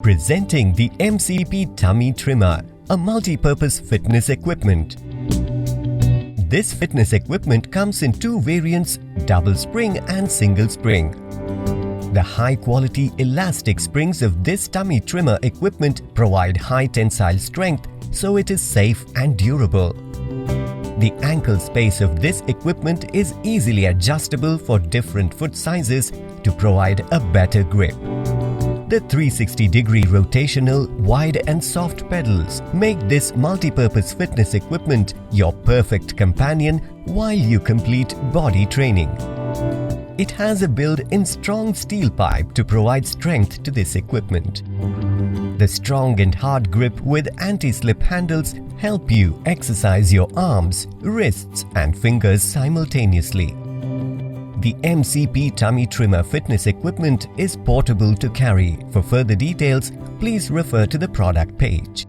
Presenting the MCP Tummy Trimmer, a multi-purpose fitness equipment. This fitness equipment comes in two variants, double spring and single spring. The high-quality elastic springs of this tummy trimmer equipment provide high tensile strength, so it is safe and durable. The ankle space of this equipment is easily adjustable for different foot sizes to provide a better grip. The 360-degree rotational, wide and soft pedals make this multi-purpose fitness equipment your perfect companion while you complete body training. It has a built-in strong steel pipe to provide strength to this equipment. The strong and hard grip with anti-slip handles help you exercise your arms, wrists and fingers simultaneously. The MCP Tummy Trimmer fitness equipment is portable to carry. For further details, please refer to the product page.